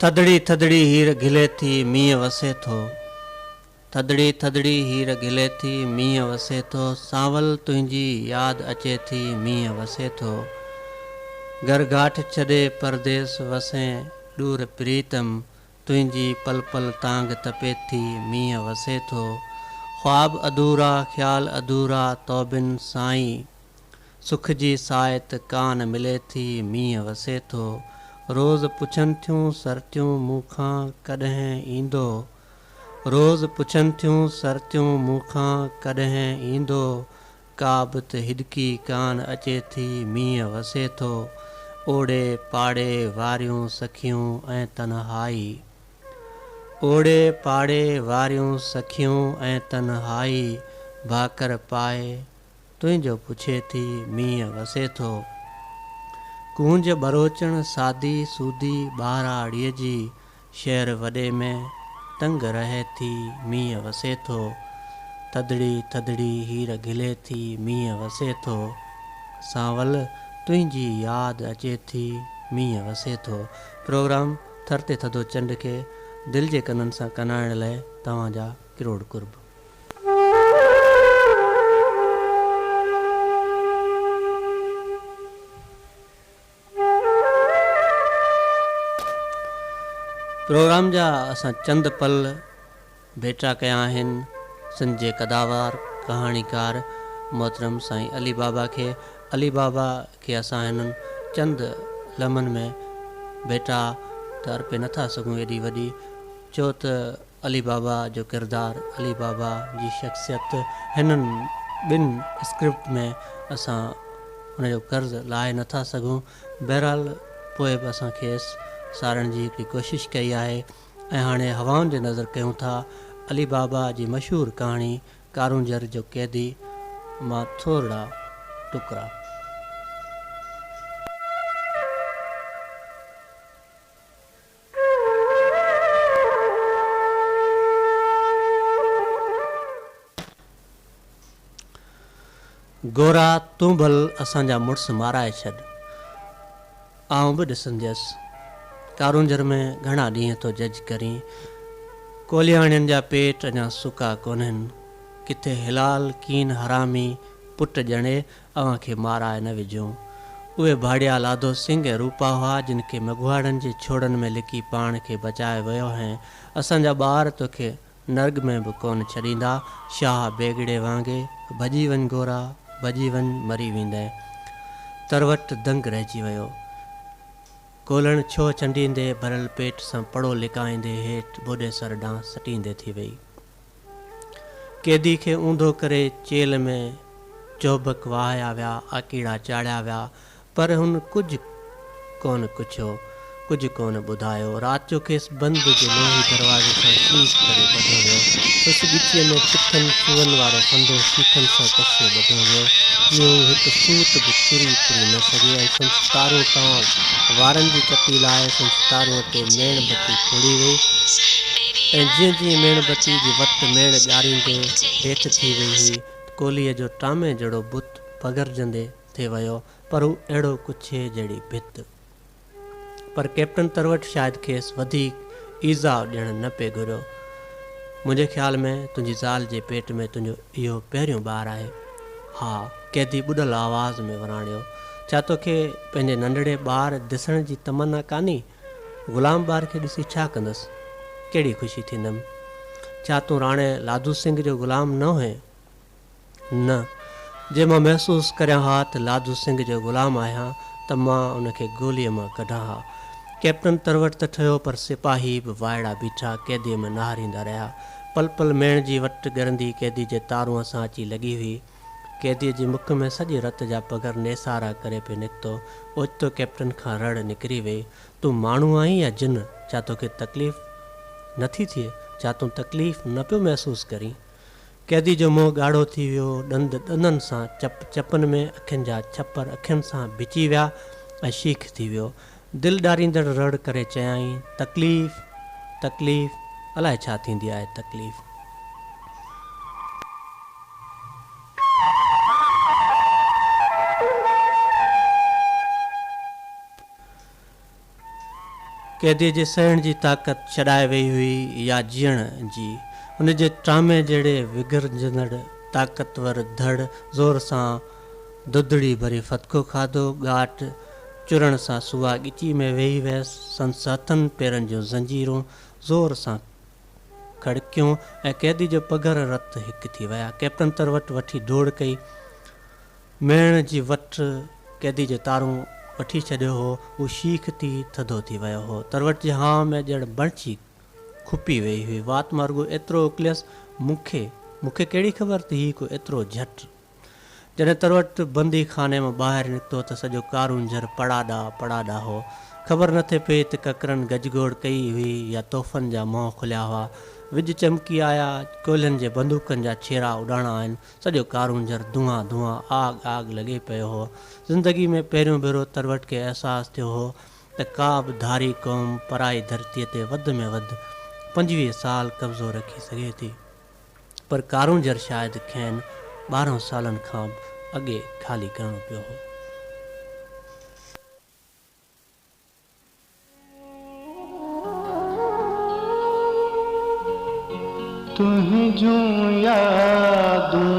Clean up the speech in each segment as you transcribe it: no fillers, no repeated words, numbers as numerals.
थदड़ी थदड़ी हीर घिले थी मींह वसे थो। थदड़ी थदड़ी हीर घिले थी मींह वसे थो। सांवल तुंहिंजी यादि अचे थी मींह वसे थो। घर घाट छॾे परदेस वसें दूर प्रीतम। तुंहिंजी पल पल तांग तपे थी मींह वसे थो। ख्वाब अधूरा ख्याल अधूरा तौबिन साईं। सुख जी सायत कान मिले थी मींह वसे थो। रोज़ पुछनि थियूं सरतियूं मूंखां कॾहिं ईंदो। रोज़ पुछनि थियूं सरतियूं मूंखां कॾहिं ईंदो। का बि त हिदकी कान अचे थी मींह वसे थो। ओड़े पाड़े वारियूं सखियूं ऐं तन्हाई। ओड़े पाड़े वारियूं सखियूं ऐं तन्हाई। भाकर पाए तुंहिंजो पुछे थी मींह वसे थो। कूंज बरोचण सादी सूदी ॿाराड़ीअ जी। शहर वॾे में तंग रहे थी मींह वसे थो। थदड़ी थदड़ी हीर घिले थी मींह वसे थो। सांवल तुंहिंजी यादि अचे थी मींह वसे थो। प्रोग्राम थर ते थधो चंड खे दिलि जे कननि सां कनाइण लाइ तव्हांजा किरोड़ कुर्ब। प्रोग्राम जा असां चंद पल भेटा कया आहिनि सिंध जे कदावार कहाणीकार मोहतरम साईं अली बाबा खे। अली बाबा खे असां हिननि चंद लम्हनि में भेटा त अर्पे नथा सघूं एॾी वॾी, छो त अली बाबा जो किरदारु, अली बाबा जी शख़्सियत हिननि ॿिनि स्क्रिप्ट में असां हुनजो कर्ज़ लाहे नथा सघूं। बहरहाल पोइ बि असां खेसि सारण जी हिकिड़ी कोशिशि कई आहे। ऐं हाणे हवाउनि जे नज़र कयूं था अली बाबा जी मशहूरु कहाणी कारूंजर जो क़ैदी मां थोरा टुकड़ा। गोरा तूं भल असांजा मुड़ुस माराए छॾ, आउं बि ॾिसंदसि। कारूंजर में घणा ॾींहं थो जज करीं। कोलियाणियुनि जा पेट अञा सुका कोन्हनि। किथे हिलाल कीन हरामी पुट ॼणे अव्हां खे माराए न विझूं। उहे भाड़िया लाधो सिंह ऐं रूपा हुआ जिन खे मगवाड़नि जे छोड़नि में लिकी पाण खे बचाए वियो हैं। असांजा ॿार तोखे नर्ग में बि कोन छॾींदा। शाह बेगड़े वांगे भॼी वञ गोरा, भॼी वञ मरी वेंदे। तरवट दंग रहिजी वियो। कोलण छो चंडींदे भरियल पेट सां पड़ो लिकाईंदे हेठि बोॾे सर ॾांहुं सटींदे थी वई। कैदी खे ऊंधो करे चेल में चौबक वाहिया विया, आकीड़ा चाढ़िया विया, पर हुन कुझु कोन पुछियो, कुझु कोन ॿुधायो। राति जो खेसि बंदि जे लोही दरवाज़े सां शीश करे ॿधो वियो। उस ॻिचीअ में पिठनि सूअनि वारो फंदो शीखनि सां कसियो ॿधो वियो। ईअं हिकु सूत बि चुरी पुरी न सघे। ऐं संस तारूं तां वारनि जी चपी लाहे संस तारूंअ ते मेण बत्ती फोड़ी वई। ऐं जीअं जीअं मेण बत्ती जी वट मेण ॼारींदे हेठि थी वई हुई, कोलीअ जो टामे जहिड़ो बुत पघरजंदे थे वियो, पर हू अहिड़ो कुछे जहिड़ी भित। पर कैप्टन तरवट शायदि खेसि वधीक ईज़ा ॾियणु न पे घुरियो। मुंहिंजे ख़्याल में तुंहिंजी ज़ाल जे पेट में तुंहिंजो इहो पहिरियों ॿारु आहे। हा, कैदी ॿुॾल आवाज़ में वराणियो। छा तोखे पंहिंजे नंढड़े ॿार ॾिसण जी तमना कान्हे? ग़ुलाम ॿार खे ॾिसी छा कंदसि? कहिड़ी ख़ुशी थींदमि? छा तूं राणे लाधू सिंह जो ग़ुलाम न हुए? न, जे मां महसूसु करियां हा त लाधू सिंह जो ग़ुलाम आहियां त मां उनखे गोलीअ मां कढां हा। कैप्टन तरवट त ठहियो, पर सिपाही बि वाइड़ा बीठा कैदीअ में नहारींदा रहिया। पल पल मेण जी वट ॻरंदी कैदी जे तारूअ सां अची लॻी हुई। कैदीअ जे मुख में सॼे रत जा पघर नेसारा करे पियो निकितो। ओचितो कैप्टन खां रड़ निकिरी वई। तूं माण्हू आहीं या जिन? छा तोखे तकलीफ़ नथी थिए? छा तूं तकलीफ़ न पियो महसूसु करीं? कैदी जो मुंहुं ॻाढ़ो थी वियो। ॾंद ॾंदनि सां चप चपनि में अखियुनि जा छपर अखियुनि सां बिची विया ऐं शीख थी वियो। दिलि ॾारींदड़ रड़ करे चयाईं, तकलीफ़ तकलीफ़, अलाए छा थींदी आहे तकलीफ़। कैदी जे सहण जी ताक़त छॾाए वई हुई या जीअण जी। हुन जे टामे जहिड़े विगरजंदड़ ताक़तवर धड़ ज़ोर सां दुधड़ी भरी फतको खाधो। ॻाट चुरण सां सुआ ॻिची में वेही वियसि। संस हथनि पेरनि जूं ज़ंजीरूं ज़ोर सां खड़कियूं ऐं कैदी जो पघर रत हिकु थी विया। कैप्टन तरवट वठी दौड़ कई। मेण जी वट कैदी जो तारूं वठी छॾियो हो। हू शीख थी थधो थी वियो हो। तरवट जे हाँ में ॼण बणची खुपी वई हुई। वात मां रुॻो एतिरो उकलियसि, मूंखे कहिड़ी ख़बर त हीउ को एतिरो झटि। जॾहिं तरवट बंदी खाने मां ॿाहिरि निकितो त सॼो कारूंझर पड़ाॾा हो। ख़बर न थिए पई त ककरनि गजगोड़ कई हुई या तोहफ़नि जा मुंहं खुलिया हुआ। विज चमकी आया, कोयलनि जे बंदूकनि जा छेरा उॾाणा आहिनि। सॼो कारूंझर धुआं आग लॻे पियो हो। ज़िंदगी में पहिरियों भेरो तरवट खे अहसासु थियो हो त का बि धारी क़ौम पराई धरतीअ ते वधि में वधि 25 साल कब्ज़ो रखी सघे थी, पर कारूंझर शायदि खेनि 12 सालनि खां अॻे ख़ाली करणो पियो हो। तुझूं यादूं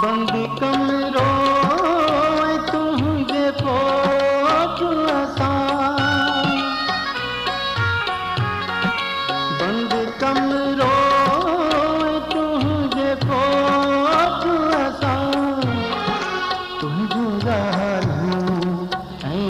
बंद कमरे